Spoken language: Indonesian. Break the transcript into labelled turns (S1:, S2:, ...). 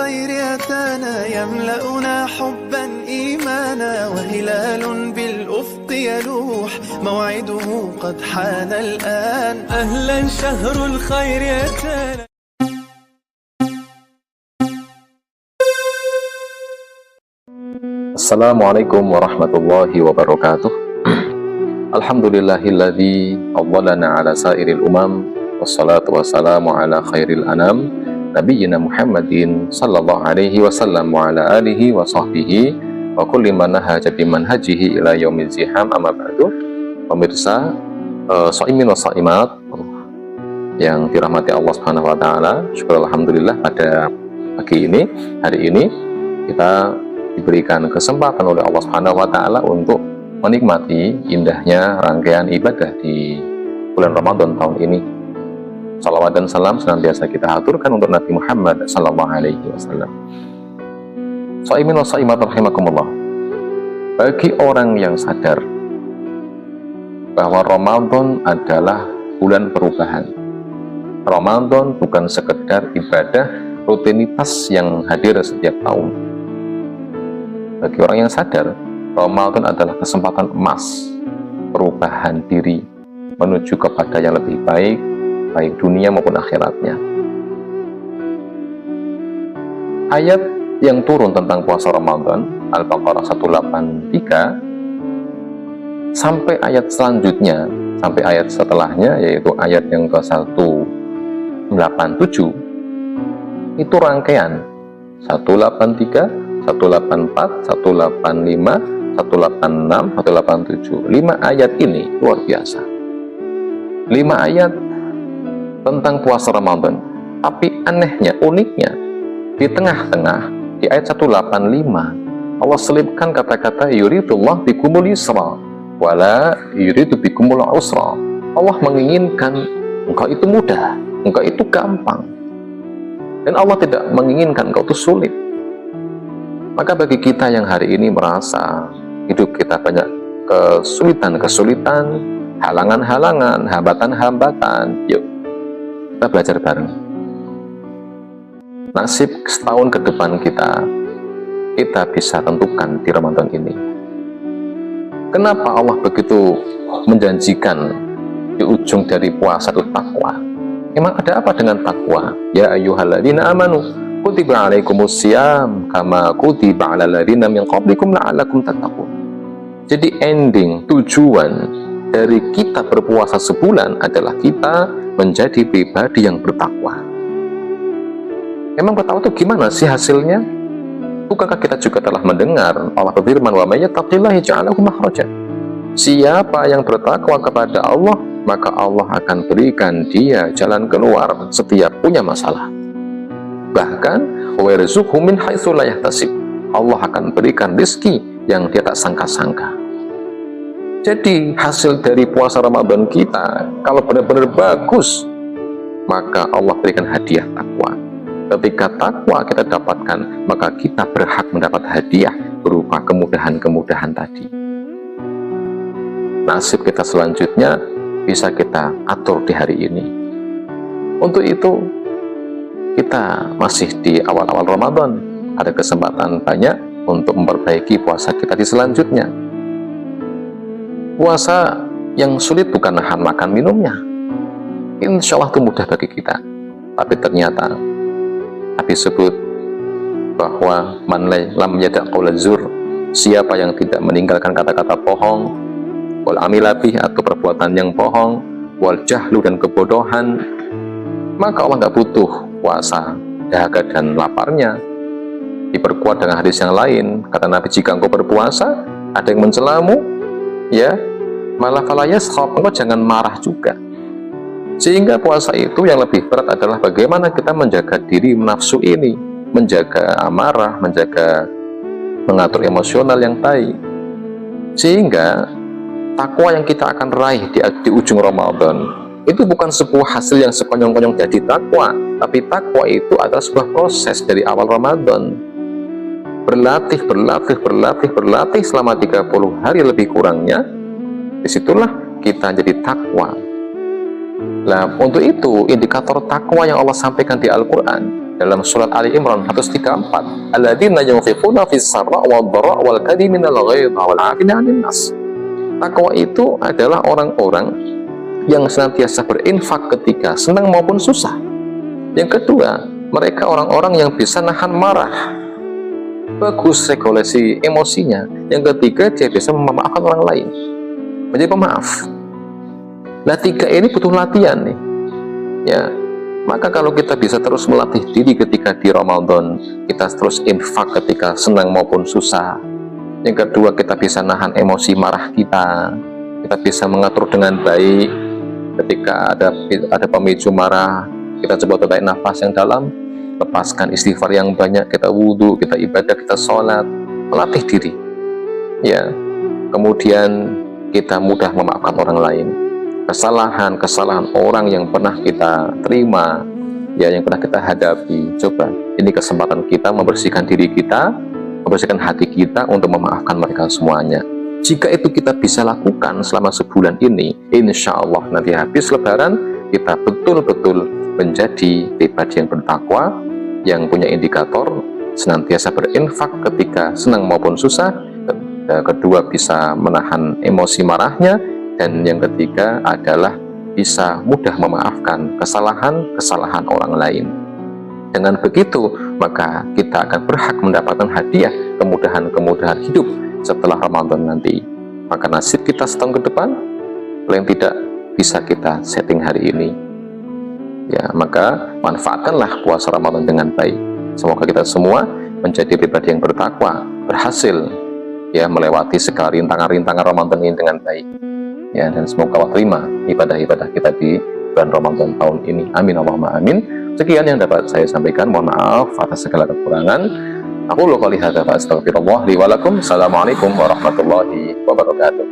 S1: الخير أتانا يملأنا حبا إيمانا وهلال بالأفق يلوح موعده قد حان الآن أهلا شهر الخير أتانا.
S2: Assalamualaikum warahmatullahi wabarakatuh. Alhamdulillahilladzi awwalana ala sairil umam, wassalatu wassalamu ala khairil anam, nabiyyina Muhammadin sallallahu alaihi wasallam wa ala alihi wa sahbihi wa kulli man nahaja bimanhajihi ila yaumil ziham, amma ba'du. Pemirsa shaimin wa shaimat yang dirahmati Allah Subhanahu wa taala, syukur alhamdulillah pada pagi ini, hari ini kita diberikan kesempatan oleh Allah Subhanahu wa taala untuk menikmati indahnya rangkaian ibadah di bulan Ramadan tahun ini. Salawat dan salam senantiasa kita haturkan untuk Nabi Muhammad sallallahu alaihi wasallam. Shaimin wa shaimat rahimakumullah. Bagi orang yang sadar bahwa Ramadan adalah bulan perubahan. Ramadan bukan sekedar ibadah rutinitas yang hadir setiap tahun. Bagi orang yang sadar, Ramadan adalah kesempatan emas perubahan diri menuju kepada yang lebih baik, baik dunia maupun akhiratnya. Ayat yang turun tentang puasa Ramadan, Al-Baqarah 183, sampai ayat selanjutnya, sampai ayat setelahnya, yaitu ayat yang ke-187, itu rangkaian 183, 184, 185, 186, 187. 5 ayat ini luar biasa. 5 ayat tentang puasa Ramadan. Tapi anehnya, uniknya, di tengah-tengah, di ayat 185, Allah selipkan kata-kata yuridullah bikumul yusra wala yuridu bikumul usra. Allah menginginkan engkau itu mudah, engkau itu gampang. Dan Allah tidak menginginkan engkau itu sulit. Maka bagi kita yang hari ini merasa hidup kita banyak kesulitan-kesulitan, halangan-halangan, hambatan-hambatan, yuk kita belajar bareng. Nasib setahun ke depan kita bisa tentukan di Ramadan ini. Kenapa Allah begitu menjanjikan di ujung dari puasa itu takwa? Memang ada apa dengan takwa? Ya ayyuhalladzina amanu kutiba alaikumus syiyam kama kutiba alal ladzina min qablikum la'allakum tattaqun. Jadi ending, tujuan dari kita berpuasa sebulan adalah kita menjadi pribadi yang bertakwa. Emang bertakwa itu gimana sih hasilnya? Bukankah kita juga telah mendengar Allah berfirman, wa may yattaqillaha yaj'al lahu makhraja. Siapa yang bertakwa kepada Allah, maka Allah akan berikan dia jalan keluar setiap punya masalah. Bahkan warzuqhu min haitsu la yahtasib. Allah akan berikan rezeki yang dia tak sangka-sangka. Jadi hasil dari puasa Ramadan kita kalau benar-benar bagus, maka Allah berikan hadiah takwa. Ketika takwa kita dapatkan, maka kita berhak mendapat hadiah berupa kemudahan-kemudahan tadi. Nasib kita selanjutnya bisa kita atur di hari ini. Untuk itu kita masih di awal-awal Ramadan, ada kesempatan banyak untuk memperbaiki puasa kita di selanjutnya. Puasa yang sulit bukan nahan makan minumnya, insya Allah itu mudah bagi kita. Tapi ternyata Nabi sebut bahwa man lam yada' qaula zur, siapa yang tidak meninggalkan kata-kata bohong, wal amilabih atau perbuatan yang bohong, wal jahlu dan kebodohan, maka Allah nggak butuh puasa, dahaga dan laparnya. Diperkuat dengan hadis yang lain, kata Nabi, jika engkau berpuasa ada yang mencelamu, ya malah falayaskhab, engkau jangan marah juga. Sehingga puasa itu yang lebih berat adalah bagaimana kita menjaga diri nafsu ini, menjaga amarah, mengatur emosional yang baik, sehingga takwa yang kita akan raih di ujung Ramadan itu bukan sebuah hasil yang sekonyong-konyong jadi takwa, tapi takwa itu adalah sebuah proses dari awal Ramadan. Berlatih selama 30 hari lebih kurangnya, disitulah kita jadi takwa. Nah, untuk itu indikator takwa yang Allah sampaikan di Al-Quran, dalam surat Ali Imran 134, alladzina yunfiquna fis sarra wad dharra wal kadhiminal ghaidha wal 'afina 'anil nas. Takwa itu adalah orang-orang yang senantiasa berinfak ketika senang maupun susah. Yang kedua, mereka orang-orang yang bisa nahan marah, bagus regulasi emosinya. Yang ketiga, dia bisa memaafkan orang lain, menjadi pemaaf. Nah, tiga ini butuh latihan nih, ya. Maka kalau kita bisa terus melatih diri ketika di Ramadan, kita terus infak ketika senang maupun susah. Yang kedua, kita bisa nahan emosi marah kita bisa mengatur dengan baik ketika ada pemicu marah. Kita coba tarik nafas yang dalam, lepaskan istighfar yang banyak, kita wudhu, kita ibadah, kita sholat, melatih diri, ya. Kemudian kita mudah memaafkan orang lain. Kesalahan orang yang pernah kita terima, ya, yang pernah kita hadapi, coba ini kesempatan kita membersihkan diri kita, membersihkan hati kita untuk memaafkan mereka semuanya. Jika itu kita bisa lakukan selama sebulan ini, insya Allah nanti habis Lebaran kita betul-betul menjadi pribadi yang bertakwa, yang punya indikator senantiasa berinfak ketika senang maupun susah. Kedua, bisa menahan emosi marahnya. Dan yang ketiga adalah bisa mudah memaafkan kesalahan orang lain. Dengan begitu, maka kita akan berhak mendapatkan hadiah kemudahan hidup setelah Ramadan nanti. Maka nasib kita setahun ke depan paling tidak bisa kita setting hari ini, ya. Maka manfaatkanlah puasa Ramadan dengan baik. Semoga kita semua menjadi pribadi yang bertakwa, berhasil, ya, melewati segala rintangan-rintangan Ramadan ini dengan baik, ya. Dan semoga Allah terima ibadah-ibadah kita di bulan Ramadan tahun ini. Amin Allahumma amin. Sekian yang dapat saya sampaikan. Mohon maaf atas segala kekurangan. Aku qouli hadza fa astaghfirullah li wa lakum. Assalamualaikum warahmatullahi wabarakatuh.